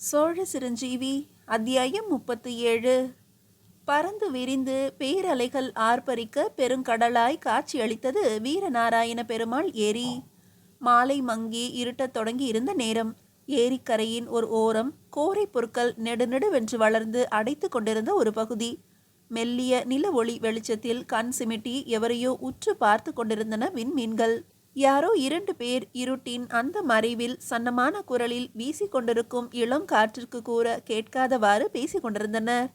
சோழ சிரஞ்சீவி அத்தியாயம் 37. பறந்து விரிந்து பேரலைகள் ஆர்ப்பரிக்க பெருங்கடலாய் காட்சியளித்தது வீரநாராயண பெருமாள் ஏரி. மாலை மங்கி இருட்டத் தொடங்கி இருந்த நேரம். ஏரிக்கரையின் ஒரு ஓரம் கோரை பொருட்கள் நெடுநெடுவென்று வளர்ந்து அடைத்து கொண்டிருந்த ஒரு பகுதி. மெல்லிய நில ஒளி வெளிச்சத்தில் கண் சிமிட்டி எவரையோ உற்று பார்த்து கொண்டிருந்தன விண்மீன்கள். யாரோ 2 பேர் இருட்டின் அந்த மறைவில் சன்னமான குரலில் வீசிக்கொண்டிருக்கும் இளம் காற்றிற்கு கூற கேட்காதவாறு பேசிக் கொண்டிருந்தனர்.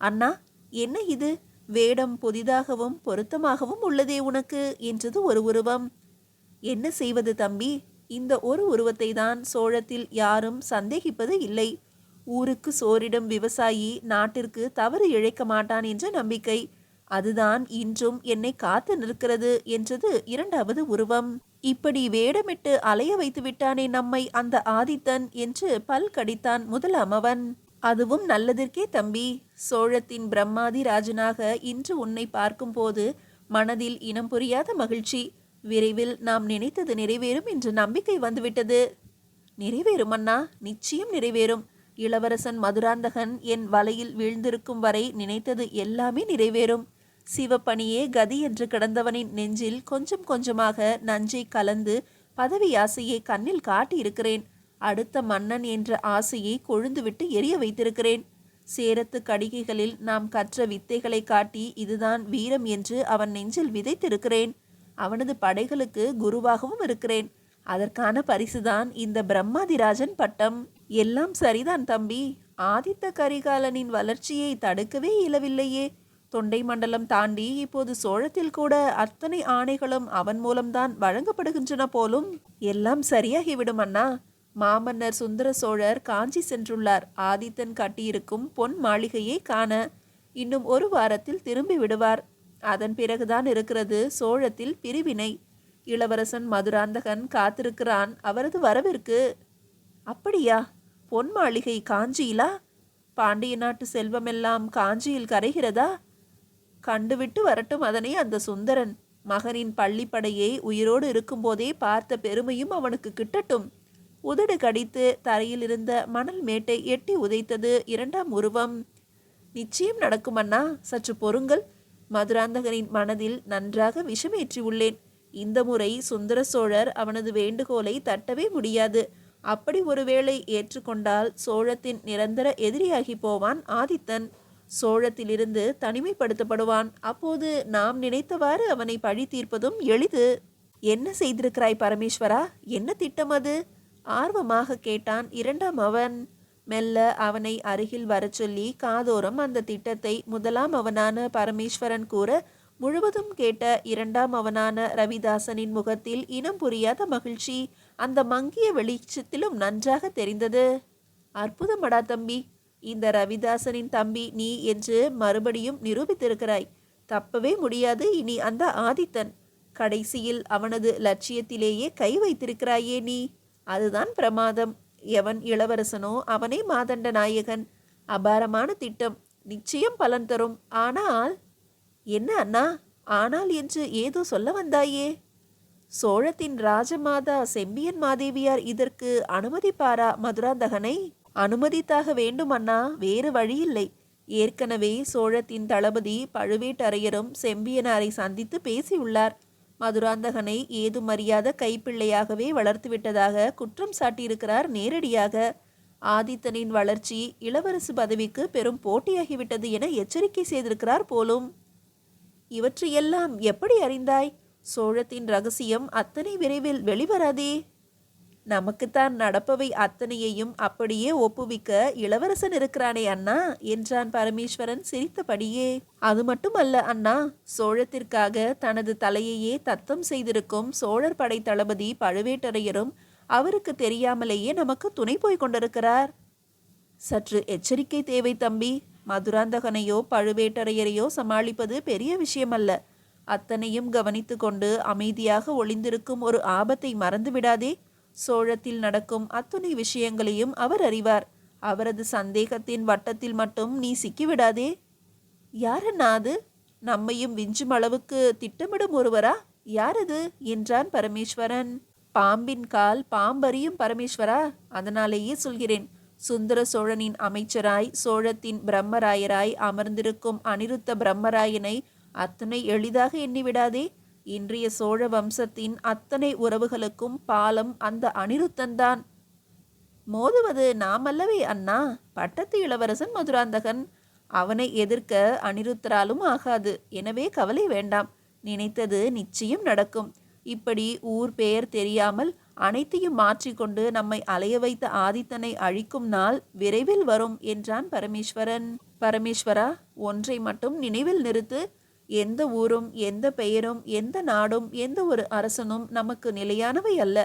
அண்ணா, என்ன இது? வேடம் புதிதாகவும் பொருத்தமாகவும் உள்ளதே உனக்கு என்றது ஒரு உருவம். என்ன செய்வது தம்பி, இந்த ஒரு உருவத்தை தான் சோழத்தில் யாரும் சந்தேகிப்பது இல்லை. ஊருக்கு சோரிடும் விவசாயி நாட்டிற்கு தவறு இழைக்க மாட்டான் என்ற நம்பிக்கை, அதுதான் இன்றும் என்னை காத்து நிற்கிறது என்றது இரண்டாவது உருவம். இப்படி வேடமிட்டு அலைய வைத்து விட்டானே நம்மை அந்த ஆதித்தன் என்று பல் கடித்தான் முதலாம் அவன். அதுவும் நல்லதற்கே தம்பி. சோழத்தின் பிரம்மாதி ராஜனாக இன்று உன்னை பார்க்கும்போது மனதில் இனம் புரியாத மகிழ்ச்சி. விரைவில் நாம் நினைத்தது நிறைவேறும் என்ற நம்பிக்கை வந்துவிட்டது. நிறைவேறும் அண்ணா, நிச்சயம் நிறைவேறும். இளவரசன் மதுராந்தகன் என் வலையில் வீழ்ந்திருக்கும் வரை நினைத்தது எல்லாமே நிறைவேறும். சிவப்பணியே கதி என்று கிடந்தவனின் நெஞ்சில் கொஞ்சம் கொஞ்சமாக நஞ்சை கலந்து பதவி ஆசையை கண்ணில் காட்டியிருக்கிறேன். அடுத்த மன்னன் என்ற ஆசையை கொழுந்துவிட்டு எரிய வைத்திருக்கிறேன். சேரத்து கடிகைகளில் நாம் கற்ற வித்தைகளை காட்டி இதுதான் வீரம் என்று அவன் நெஞ்சில் விதைத்திருக்கிறேன். அவனது படைகளுக்கு குருவாகவும் இருக்கிறேன். அதற்கான பரிசுதான் இந்த பிரம்மாதிராஜன் பட்டம். எல்லாம் சரிதான் தம்பி. ஆதித்த கரிகாலனின் வளர்ச்சியை தடுக்கவே இயலவில்லையே. தொண்டை மண்டலம் தாண்டி இப்போது சோழத்தில் கூட அத்தனை ஆணைகளும் அவன் மூலம்தான் வழங்கப்படுகின்றன போலும். எல்லாம் சரியாகிவிடும் அண்ணா. மாமன்னர் சுந்தர சோழர் காஞ்சி சென்றுள்ளார். ஆதித்தன் கட்டியிருக்கும் பொன் மாளிகையை காண. இன்னும் ஒரு வாரத்தில் திரும்பி விடுவார். அதன் பிறகுதான் இருக்கிறது சோழத்தில் பிரிவினை. இளவரசன் மதுராந்தகன் காத்திருக்கிறான் அவரது வரவிற்கு. அப்படியா? பொன் மாளிகை காஞ்சியிலா? பாண்டிய நாட்டு செல்வமெல்லாம் காஞ்சியில் கரைகிறதா? கண்டுவிட்டு வரட்டும் அதனை அந்த சுந்தரன். மகனின் பள்ளிப்படையை உயிரோடு இருக்கும்போதே பார்த்த பெருமையும் அவனுக்கு கிட்டட்டும். உதடு கடித்து தரையில் இருந்த மணல் மேட்டை எட்டி உதைத்தது இரண்டாம் உருவம். நிச்சயம் நடக்கும் அண்ணா, சற்று பொறுங்கள். மதுராந்தகனின் மனதில் நன்றாக விஷமேற்றி உள்ளேன். இந்த முறை சுந்தர சோழர் அவனது வேண்டுகோளை தட்டவே முடியாது. அப்படி ஒருவேளை ஏற்றுக்கொண்டால் சோழத்தின் நிரந்தர எதிரியாகி போவான் ஆதித்தன். சோழத்திலிருந்து தனிமைப்படுத்தப்படுவான். அப்போது நாம் நினைத்தவாறு அவனை பழி தீர்ப்பதும் எளிது. என்ன செய்திருக்கிறாய் பரமேஸ்வரா? என்ன திட்டம் அது? ஆர்வமாக கேட்டான் இரண்டாம் அவன். மெல்ல அவனை அருகில் வரச் சொல்லி காதோரம் அந்த திட்டத்தை முதலாம் அவனான பரமேஸ்வரன் கூற முழுவதும் கேட்ட இரண்டாம் அவனான ரவிதாசனின் முகத்தில் இனம் புரியாத மகிழ்ச்சி அந்த மங்கிய வெளிச்சத்திலும் நன்றாக தெரிந்தது. அற்புதமடா தம்பி. இந்த ரவிதாசனின் தம்பி நீ என்று மறுபடியும் நிரூபித்திருக்கிறாய். தப்பவே முடியாது இனி அந்த ஆதித்தன். கடைசியில் அவனது லட்சியத்திலேயே கை வைத்திருக்கிறாயே நீ. அதுதான் பிரமாதம். எவன் இளவரசனோ அவனே மாதண்ட நாயகன். அபாரமான திட்டம். நிச்சயம் பலன் தரும். ஆனால் என்ன அண்ணா? ஆனால் என்று ஏதோ சொல்ல வந்தாயே. சோழத்தின் ராஜமாதா செம்பியன் மாதேவியார் இதற்கு அனுமதிப்பாரா மதுராந்தகனை? அனுமதித்தாக வேண்டும் அண்ணா, வேறு வழியில்லை. ஏற்கனவே சோழத்தின் தளபதி பழுவேட்டரையரும் செம்பியனாரை சந்தித்து பேசியுள்ளார். மதுராந்தகனை ஏதும் அறியாத கைப்பிள்ளையாகவே வளர்த்துவிட்டதாக குற்றம் சாட்டியிருக்கிறார் நேரடியாக. ஆதித்தனின் வளர்ச்சி இளவரசு பதவிக்கு பெரும் போட்டியாகிவிட்டது என எச்சரிக்கை செய்திருக்கிறார் போலும். இவற்றையெல்லாம் எப்படி அறிந்தாய்? சோழத்தின் ரகசியம் அத்தனை விரைவில் வெளிவராதே. நமக்குத்தான் நடப்பவை அத்தனையையும் அப்படியே ஒப்புவிக்க இளவரசன் இருக்கிறானே அண்ணா என்றான் பரமேஸ்வரன் சிரித்தபடியே. அது மட்டுமல்ல அண்ணா, சோழத்திற்காக தனது தலையையே தத்தம் செய்திருக்கும் சோழர் படை தளபதி பழுவேட்டரையரும் அவருக்கு தெரியாமலேயே நமக்கு துணை போய் கொண்டிருக்கிறார். சற்று எச்சரிக்கை தேவை தம்பி. மதுராந்தகனையோ பழுவேட்டரையரையோ சமாளிப்பது பெரிய விஷயமல்ல. அத்தனையும் கவனித்து கொண்டு அமைதியாக ஒளிந்திருக்கும் ஒரு ஆபத்தை மறந்து விடாதே. சோழத்தில் நடக்கும் அத்துணை விஷயங்களையும் அவர் அறிவார். அவரது சந்தேகத்தின் வட்டத்தில் மட்டும் நீ சிக்கிவிடாதே. யாரண்ணா அது? நம்மையும் விஞ்சும் அளவுக்கு திட்டமிடும் ஒருவரா? யாரது என்றான் பரமேஸ்வரன். பாம்பின் கால் பாம்பறியும் பரமேஸ்வரா. அதனாலேயே சொல்கிறேன். சுந்தர சோழனின் அமைச்சராய் சோழத்தின் பிரம்மராயராய் அமர்ந்திருக்கும் அனிருத்த பிரம்மராயனை அத்தனை எளிதாக எண்ணிவிடாதே. இன்றைய சோழ வம்சத்தின் அத்தனை உறவுகளுக்கும் பாலம் அந்த அனிருத்தன்தான். மோதுவது நாமல்லவே அண்ணா, பட்டத்து இளவரசன் மதுராந்தகன். அவனை எதிர்க்க அனிருத்தராலும் ஆகாது. எனவே கவலை வேண்டாம், நினைத்தது நிச்சயம் நடக்கும். இப்படி ஊர் பெயர் தெரியாமல் அனைத்தையும் மாற்றிக்கொண்டு நம்மை அலைய வைத்த ஆதித்தனை அழிக்கும் நாள் விரைவில் வரும் என்றான் பரமேஸ்வரன். பரமேஸ்வரா, ஒன்றை மட்டும் நினைவில் நிறுத்து. எந்த ஊரும் எந்த பெயரும் எந்த நாடும் எந்த ஒரு அரசனும் நமக்கு நிலையானவை அல்ல.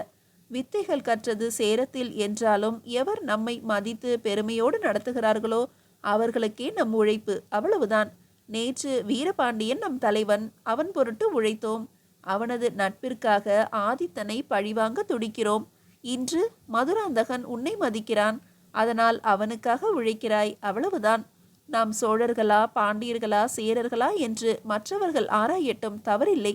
வித்தைகள் கற்றது சேரத்தில் என்றாலும் எவர் நம்மை மதித்து பெருமையோடு நடத்துகிறார்களோ அவர்களுக்கே நம் உழைப்பு, அவ்வளவுதான். நேற்று வீரபாண்டியன் நம் தலைவன், அவன் பொருட்டு உழைத்தோம். அவனது நட்பிற்காக ஆதித்தனை பழிவாங்க துடிக்கிறோம். இன்று மதுராந்தகன் உன்னை மதிக்கிறான், அதனால் அவனுக்காக உழைக்கிறாய், அவ்வளவுதான். நாம் சோழர்களா பாண்டியர்களா சேரர்களா என்று மற்றவர்கள் ஆராயட்டும், தவறில்லை.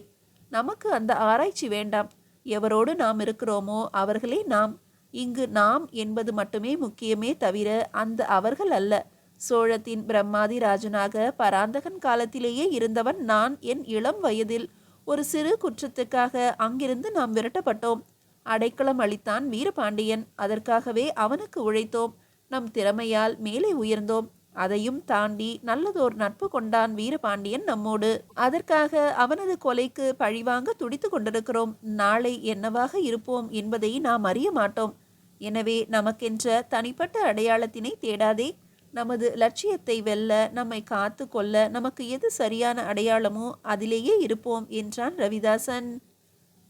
நமக்கு அந்த ஆராய்ச்சி வேண்டாம். எவரோடு நாம் இருக்கிறோமோ அவர்களே நாம். இங்கு நாம் என்பது மட்டுமே முக்கியமே தவிர அந்த அவர்கள் அல்ல. சோழத்தின் பிரம்மாதி ராஜனாக பராந்தகன் காலத்திலேயே இருந்தவன் நான். என் இளம் வயதில் ஒரு சிறு குற்றத்துக்காக அங்கிருந்து நாம் விரட்டப்பட்டோம். அடைக்கலம் அளித்தான் வீரபாண்டியன். அதற்காகவே அவனுக்கு உழைத்தோம். நம் திறமையால் மேலே உயர்ந்தோம். அதையும் தாண்டி நல்லதோர் நட்பு கொண்டான் வீரபாண்டியன் நம்மோடு. அதற்காக அவனது கொலைக்கு பழிவாங்க துடித்து கொண்டிருக்கிறோம். நாளை என்னவாக இருப்போம் என்பதை நாம் அறிய மாட்டோம். எனவே நமக்கென்ற தனிப்பட்ட அடையாளத்தினை தேடாதே. நமது லட்சியத்தை வெல்ல, நம்மை காத்து கொள்ள நமக்கு எது சரியான அடையாளமோ அதிலேயே இருப்போம் என்றான் ரவிதாசன்.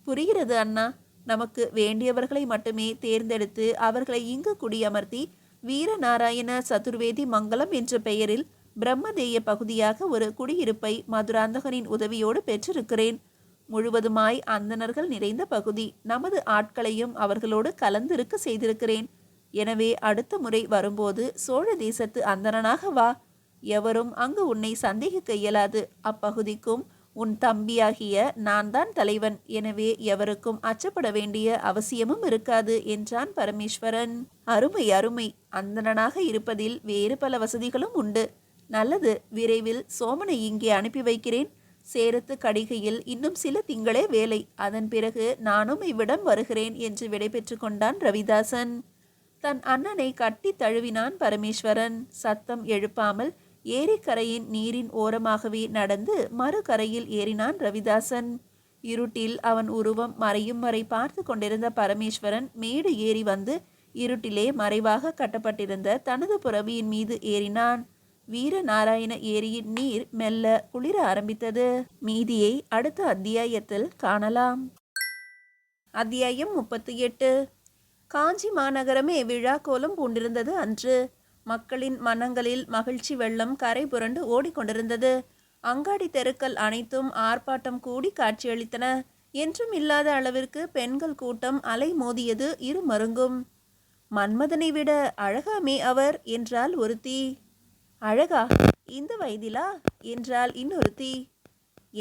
புரிகிறது அண்ணா. நமக்கு வேண்டியவர்களை மட்டுமே தேர்ந்தெடுத்து அவர்களை இங்கு குடியமர்த்தி வீரநாராயண சதுர்வேதி மங்கலம் என்ற பெயரில் பிரம்மதேய பகுதியாக ஒரு குடியிருப்பை மதுராந்தகனின் உதவியோடு பெற்றிருக்கிறேன். முழுவதுமாய் அந்தணர்கள் நிறைந்த பகுதி. நமது ஆட்களையும் அவர்களோடு கலந்திருக்க செய்திருக்கிறேன். எனவே அடுத்த முறை வரும்போது சோழ தேசத்து அந்தணனாக வா. எவரும் அங்கு உன்னை சந்தேகிக்க இயலாது. அப்பகுதிக்கும் உன் தம்பியாகிய நான் தான் தலைவன். எனவே எவருக்கும் அச்சப்பட வேண்டிய அவசியமும் இருக்காது என்றான் பரமேஸ்வரன். அருமை அருமை. அந்தணனாக இருப்பதில் வேறு பல வசதிகளும் உண்டு. நல்லது, விரைவில் சோமனை இங்கே அனுப்பி வைக்கிறேன். சேரத்து கடிகையில் இன்னும் சில திங்களே வேலை. அதன் பிறகு நானும் இவ்விடம் வருகிறேன் என்று விடைபெற்று கொண்டான் ரவிதாசன். தன் அண்ணனை கட்டி தழுவினான் பரமேஸ்வரன். சத்தம் எழுப்பாமல் ஏரிக்கரையின் நீரின் ஓரமாகவே நடந்து மறுகரையில் ஏறினான் ரவிதாசன். இருட்டில் அவன் உருவம் மறையும் வரை பார்த்து கொண்டிருந்த பரமேஸ்வரன் மேடு ஏறி வந்து இருட்டிலே மறைவாக கட்டப்பட்டிருந்த தனது புறவியின் மீது ஏறினான். வீரநாராயண ஏரியின் நீர் மெல்ல குளிர ஆரம்பித்தது. மீதியை அடுத்த அத்தியாயத்தில் காணலாம். அத்தியாயம் 38. காஞ்சி மாநகரமே விழா கோலம் பூண்டிருந்தது அன்று. மக்களின் மனங்களில் மகிழ்ச்சி வெள்ளம் கரை புரண்டு ஓடிக்கொண்டிருந்தது. அங்காடி தெருக்கள் அனைத்தும் ஆர்ப்பாட்டம் கூடி காட்சியளித்தன. என்றும் இல்லாத அளவிற்கு பெண்கள் கூட்டம் அலை மோதியது இரு மருங்கும். மன்மதனை விட அழகாமே அவர் என்றால் ஒருத்தி. அழகா? இந்த வயதிலா என்றால் இன்னொருத்தி.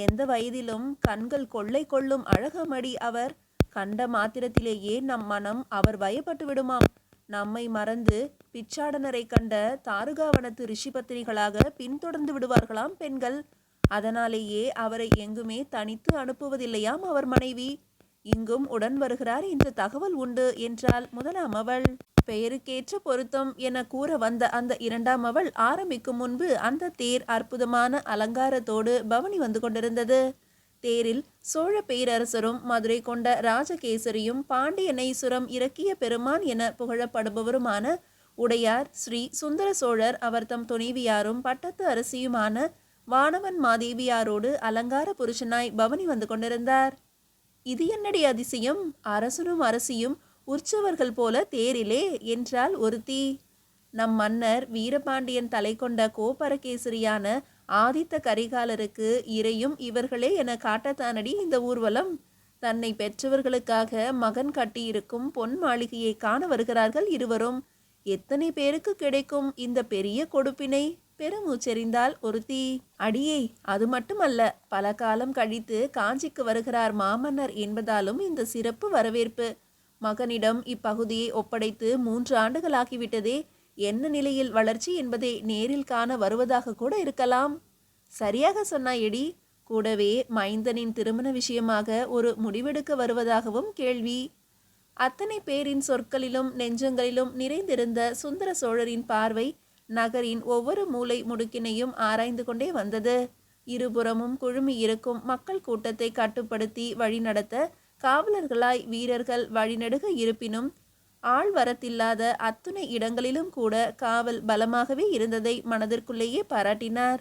எந்த வயதிலும் கண்கள் கொள்ளை கொள்ளும் அழகமடி அவர். கண்ட மாத்திரத்திலேயே நம் மனம் அவர் வயப்பட்டு விடுமாம். நம்மை மறந்து பிச்சாடனரை கண்ட தாருகாவனத்து ரிஷிபத்தினிகளாக பின்தொடர்ந்து விடுவார்களாம் பெண்கள். அதனாலேயே அவரை எங்குமே தனித்து அனுப்புவதில்லையாம் அவர் மனைவி. இங்கும் உடன் வருகிறார் என்ற தகவல் உண்டு என்றால் முதலாம் அவள். பெயருக்கேற்ற பொருத்தம் என கூற வந்த அந்த இரண்டாம் அவள் ஆரம்பிக்கும் முன்பு அந்த தேர் அற்புதமான அலங்காரத்தோடு பவனி வந்து கொண்டிருந்தது. தேரில் சோழ பேரரசரும் மதுரை கொண்ட ராஜகேசரியும் பாண்டியனைசுரம் இறக்கிய பெருமான் என புகழப்படுபவருமான உடையார் ஸ்ரீ சுந்தர சோழர் அவர்தம் துணைவியாரும் பட்டத்து அரசியுமான வானவன் மாதேவியாரோடு அலங்கார புருஷனாய் பவனி வந்து கொண்டிருந்தார். இது என்னடி அதிசயம்! அரசனும் அரசியும் உற்சவர்கள் போல தேரிலே என்றால் ஒருத்தி. நம் மன்னர் வீரபாண்டியன் தலை கொண்ட கோப்பரகேசரியான ஆதித்த கரிகாலருக்கு இறையும் இவர்களே என காட்டத்தானடி இந்த ஊர்வலம். தன்னை பெற்றவர்களுக்காக மகன் கட்டியிருக்கும் பொன் மாளிகையை காண வருகிறார்கள் இருவரும். எத்தனை பேருக்கு கிடைக்கும் இந்த பெரிய கொடுப்பினை? பெருமூச்செறிந்தால் ஒருத்தி. அடியே, அது மட்டுமல்ல, பல காலம் கழித்து காஞ்சிக்கு வருகிறார் மாமன்னர் என்பதாலும் இந்த சிறப்பு வரவேற்பு. மகனிடம் இப்பகுதியை ஒப்படைத்து 3 ஆண்டுகளாகிவிட்டதே. என்ன நிலையில் வளர்ச்சி என்பதை நேரில் காண வருவதாக கூட இருக்கலாம். சரியாக சொன்னாயடி. கூடவே மைந்தனின் திருமண விஷயமாக ஒரு முடிவெடுக்க வருவதாகவும் கேள்வி. அத்தனை பேரின் சொற்களிலும் நெஞ்சங்களிலும் நிறைந்திருந்த சுந்தர சோழரின் பார்வை நகரின் ஒவ்வொரு மூலை முடுக்கினையும் ஆராய்ந்து கொண்டே வந்தது. இருபுறமும் குழுமி இருக்கும் மக்கள் கூட்டத்தை கட்டுப்படுத்தி வழிநடத்த காவலர்களாய் வீரர்கள் வழிநெடுக இருப்பினும் ஆள்வரத்தில்லாத அத்துணை இடங்களிலும் கூட காவல் பலமாகவே இருந்ததை மனதிற்குள்ளேயே பாராட்டினார்.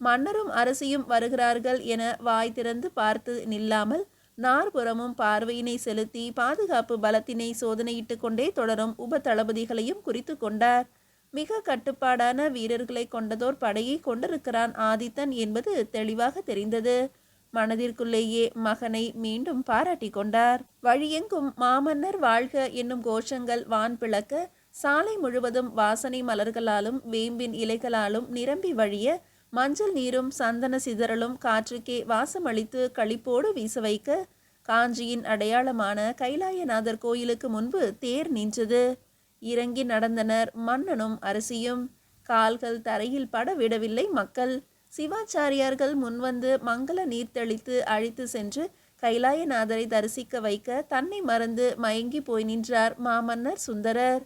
மன்னரும் அரசியும் வருகிறார்கள் என வாய் திறந்து பார்த்து நில்லாமல் நாற்புறமும் பார்வையினை செலுத்தி பாதுகாப்பு பலத்தினை சோதனையிட்டு கொண்டே தொடரும் உப தளபதிகளையும் குறித்து கொண்டார். மிக கட்டுப்பாடான வீரர்களை கொண்டதோர் படையை கொண்டிருக்கிறான் ஆதித்தன் என்பது தெளிவாக தெரிந்தது. மனதிற்குள்ளேயே மகனை மீண்டும் பாராட்டி கொண்டார். வழியெங்கும் மாமன்னர் வாழ்க என்னும் கோஷங்கள் வான் பிளக்க சாலை முழுவதும் வாசனை மலர்களாலும் வேம்பின் இலைகளாலும் நிரம்பி வழிய மஞ்சள் நீரும் சந்தன சிதறலும் காற்றுக்கே வாசமளித்து களிப்போடு வீச வைக்க காஞ்சியின் அடையாளமான கைலாயநாதர் கோயிலுக்கு முன்பு தேர் நின்றது. இறங்கி நடந்தனர் மன்னனும் அரசியும். கால்கள் தரையில் பட விடவில்லை மக்கள். சிவாச்சாரியார்கள் முன்வந்து மங்கள நீர் தெளித்து அழைத்து சென்று கைலாயநாதரை தரிசிக்க வைக்க தன்னை மறந்து மயங்கி போய் நின்றார் மாமன்னர் சுந்தரர்.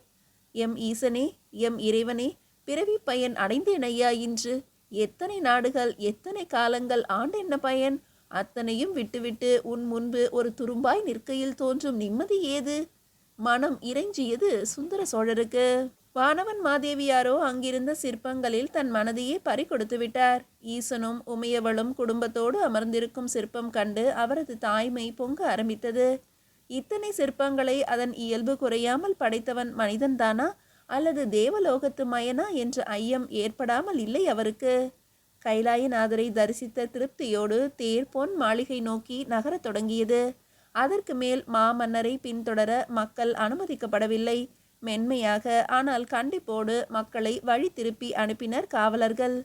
எம் ஈசனே, எம் இறைவனே, பிறவி பயன் அடைந்தேனையா இன்று. எத்தனை நாடுகள் எத்தனை காலங்கள் ஆண்டென்ன பயன். அத்தனையும் விட்டுவிட்டு உன் முன்பு ஒரு துரும்பாய் நிற்கையில் தோன்றும் நிம்மதி ஏது? மனம் இறைஞ்சியது சுந்தர சோழருக்கு. வானவன் மாதேவியாரோ அங்கிருந்த சிற்பங்களில் தன் மனதையே பறி கொடுத்து விட்டார். ஈசனும் உமையவளும் குடும்பத்தோடு அமர்ந்திருக்கும் சிற்பம் கண்டு அவரது தாய்மை பொங்க ஆரம்பித்தது. இத்தனை சிற்பங்களை அதன் இயல்பு குறையாமல் படைத்தவன் மனிதன்தானா அல்லது தேவலோகத்து மயனா என்ற ஐயம் ஏற்படாமல் இல்லை அவருக்கு. கைலாயநாதரை தரிசித்த திருப்தியோடு தேர் பொன் மாளிகை நோக்கி நகரத் தொடங்கியது. அதற்கு மேல் மாமன்னரை பின்தொடர மக்கள் அனுமதிக்கப்படவில்லை. மென்மையாக ஆனால் கண்டிப்போடு மக்களை வழி திருப்பி அனுப்பினர் காவலர்கள்.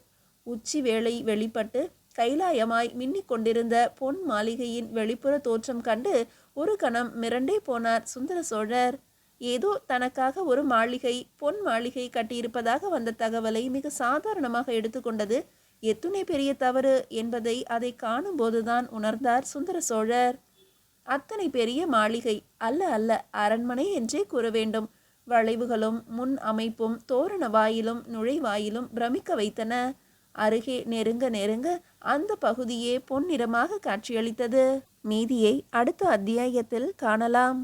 உச்சி வேளை வெளிப்பட்டு கைலாயமாய் மின்னிக் கொண்டிருந்த பொன் மாளிகையின் வெளிப்புற தோற்றம் கண்டு ஒரு கணம் மிரண்டே போனார் சுந்தர சோழர். ஏதோ தனக்காக ஒரு மாளிகை பொன் மாளிகை கட்டியிருப்பதாக வந்த தகவலை மிக சாதாரணமாக எடுத்துக்கொண்டது எத்துணை பெரிய தவறு என்பதை அதை காணும் போதுதான் உணர்ந்தார் சுந்தர சோழர். அத்தனை பெரிய மாளிகை அல்ல அல்ல, அரண்மனை என்றே கூற வேண்டும். வளைவுகளும் முன் அமைப்பும் தோரண வாயிலும் நுழைவாயிலும் பிரமிக்க வைத்தன. அருகே நெருங்க நெருங்க அந்த பகுதியே பொன்னிறமாக காட்சியளித்தது. மீதியை அடுத்த அத்தியாயத்தில் காணலாம்.